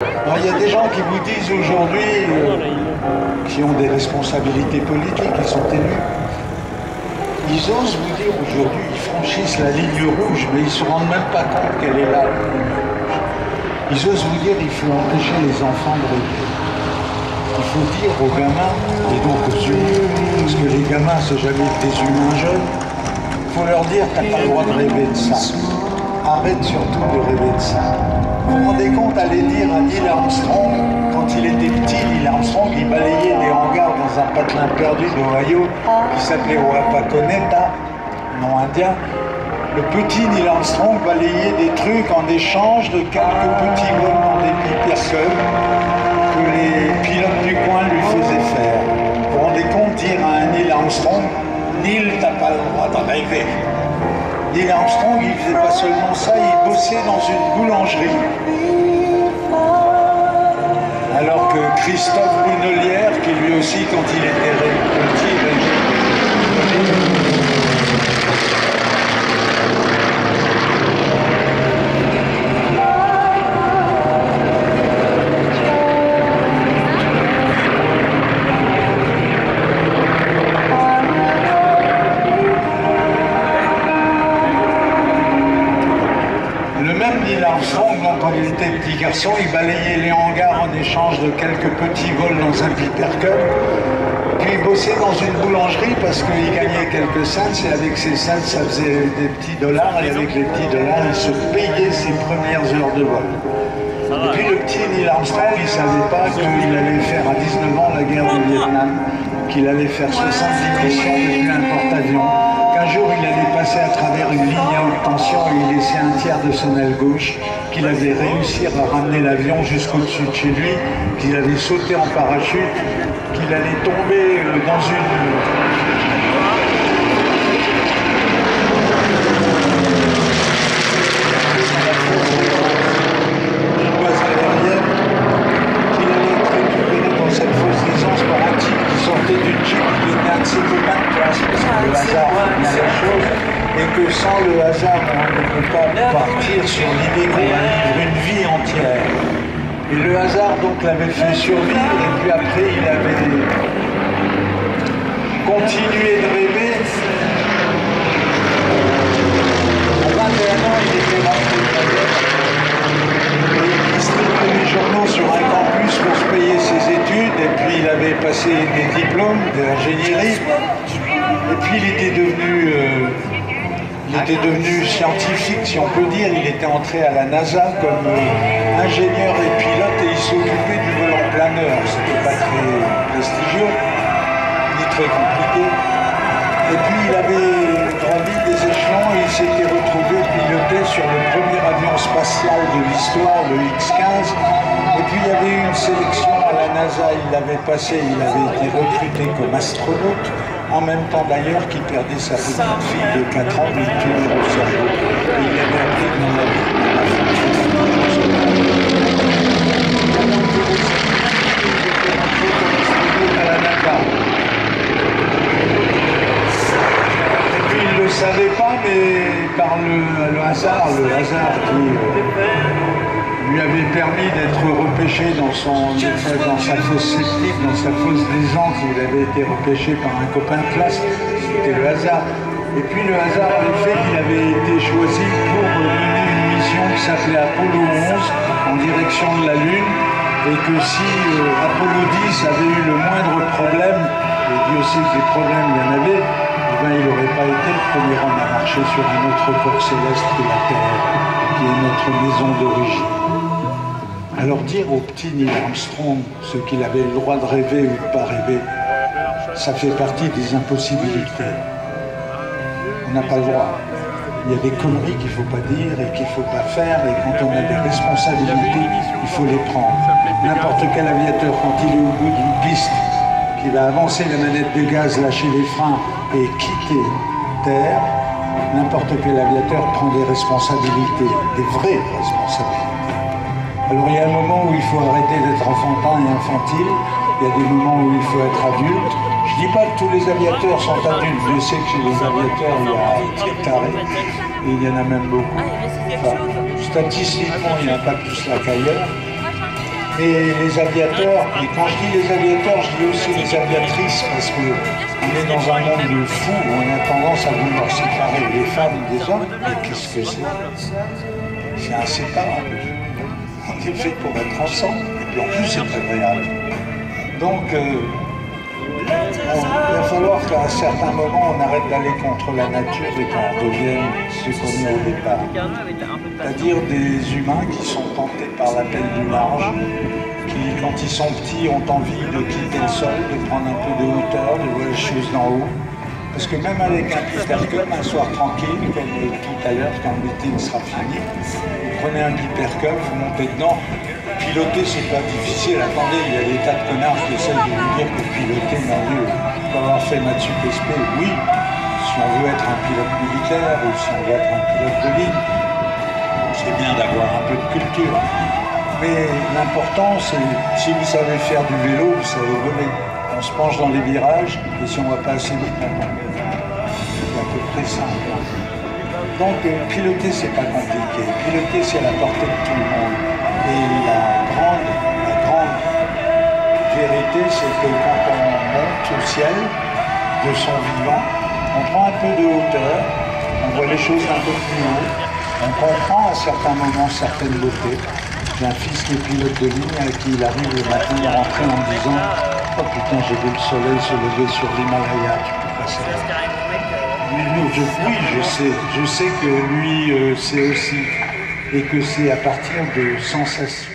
Alors, il y a des gens qui vous disent aujourd'hui, qui ont des responsabilités politiques, qui sont élus, ils osent vous dire aujourd'hui, ils franchissent la ligne rouge, mais ils ne se rendent même pas compte qu'elle est là. Ils osent vous dire qu'il faut empêcher les enfants de rêver. Il faut dire aux gamins, et donc aux humains, parce que les gamins, c'est jamais des humains jeunes, il faut leur dire, t'as pas le droit de rêver de ça. Arrête surtout de rêver de ça. Vous vous rendez compte, allez dire à Neil Armstrong, quand il était petit, Neil Armstrong, il balayait des hangars dans un patelin perdu d'Ohio qui s'appelait Wapakoneta, nom indien. Le petit Neil Armstrong balayait des trucs en échange de quelques petits vols dans des piperculs que les pilotes du coin lui faisaient faire. Vous vous rendez compte, dire à un Neil Armstrong, Neil, t'as pas le droit de rêver. Neil Armstrong, il faisait pas seulement ça, il bossait dans une boulangerie. Alors que Christophe Bounelière, qui lui aussi, quand il était petit, Neil Armstrong, quand il était petit garçon, il balayait les hangars en échange de quelques petits vols dans un pipercule. Puis il bossait dans une boulangerie parce qu'il gagnait quelques cents et avec ces cents, ça faisait des petits dollars. Et avec les petits dollars, il se payait ses premières heures de vol. Et puis le petit Neil Armstrong, il ne savait pas qu'il allait faire à 19 ans la guerre du Vietnam, qu'il allait faire 70 missions depuis un porte-avions. Un jour, il allait passer à travers une ligne à haute tension et il laissait un tiers de son aile gauche, qu'il avait réussi à ramener l'avion jusqu'au-dessus de chez lui, qu'il avait sauté en parachute, qu'il allait tomber dans une base aérienne, qu'il allait être récupéré dans cette fausse aisance par un type qui sortait d'une jeep, qui était un de ses copains de classe, parce que le hasard vient la chose, et que sans le hasard, on ne peut pas partir sur l'idée qu'on va vivre une vie entière. Et le hasard donc l'avait fait survivre, et puis après il avait continué de rêver. À 21 ans, il était rentré de la guerre, et il distribuait les journaux sur un campus pour se payer ses études, et puis il avait passé des diplômes d'ingénierie, et puis il était devenu scientifique, si on peut dire. Il était entré à la NASA comme ingénieur et pilote et il s'occupait du vol en planeur. C'était pas très prestigieux, ni très compliqué. Et puis il avait grandi des échelons et il s'était retrouvé piloté sur le premier avion spatial de l'histoire, le X-15. Et puis il y avait eu une sélection à la NASA, il l'avait passé, il avait été recruté comme astronaute. En même temps d'ailleurs qu'il perdait sa petite fille de 4 ans, d'une tumeur au cerveau. Et il avait appris dans la vie. Et puis il ne le savait pas, mais par le hasard qui lui avait permis d'être repêché dans sa fosse sceptique, dans sa fosse des gens, il avait été repêché par un copain de classe, c'était le hasard. Et puis le hasard avait fait qu'il avait été choisi pour mener une mission qui s'appelait Apollo 11 en direction de la Lune, et que si Apollo 10 avait eu le moindre problème, et Dieu sait que des problèmes il y en avait, eh bien, il n'aurait pas été le premier homme à marcher sur un autre corps céleste que la Terre, qui est notre maison d'origine. Alors dire au petit Neil Armstrong ce qu'il avait le droit de rêver ou de ne pas rêver, ça fait partie des impossibilités. On n'a pas le droit. Il y a des conneries qu'il ne faut pas dire et qu'il ne faut pas faire, et quand on a des responsabilités, il faut les prendre. N'importe quel aviateur, quand il est au bout d'une piste, qui va avancer la manette de gaz, lâcher les freins et quitter Terre, n'importe quel aviateur prend des responsabilités, des vraies responsabilités. Alors il y a un moment où il faut arrêter d'être enfantin et infantile, il y a des moments où il faut être adulte. Je ne dis pas que tous les aviateurs sont adultes, je sais que chez les aviateurs il y a très carré, et il y en a même beaucoup. Enfin, statistiquement il n'y en a pas plus là qu'ailleurs. Et les aviateurs, et quand je dis les aviateurs, je dis aussi les aviatrices, parce qu'on est dans un monde de fous où on a tendance à vouloir séparer les femmes des hommes. Mais qu'est-ce que c'est? C'est inséparable. On est fait pour être ensemble, et puis en plus c'est agréable. Donc, il va falloir qu'à un certain moment, on arrête d'aller contre la nature et qu'on redevienne ce qu'on est au départ. C'est-à-dire des humains qui sont tentés par l'appel du large, qui, quand ils sont petits, ont envie de quitter le sol, de prendre un peu de hauteur, de voir les choses d'en haut. Parce que même avec un pipercum, un soir tranquille, comme tout à l'heure, quand le meeting sera fini, vous prenez un pipercum, vous montez dedans. Piloter, c'est pas difficile. Attendez, il y a des tas de connards qui essayent de vous dire que piloter, mon Dieu, pour avoir fait Maths Sup SP, oui, si on veut être un pilote militaire ou si on veut être un pilote de ligne, c'est bien d'avoir un peu de culture. Mais l'important, c'est si vous savez faire du vélo, vous savez voler. On se penche dans les virages, et si on ne va pas assez vite, on tombe. C'est à peu près simple. Donc, piloter, c'est pas compliqué. Piloter, c'est à la portée de tout le monde. Et la grande vérité, c'est que quand on monte au ciel de son vivant, on prend un peu de hauteur, on voit les choses un peu plus haut, on comprend à certains moments certaines beautés. J'ai un fils qui est pilote de ligne à qui il arrive le matin de rentrer en me disant « Oh putain, j'ai vu le soleil se lever sur l'Himalaya, tu peux passer là. » Oui, je sais que lui sait aussi, et que c'est à partir de sensations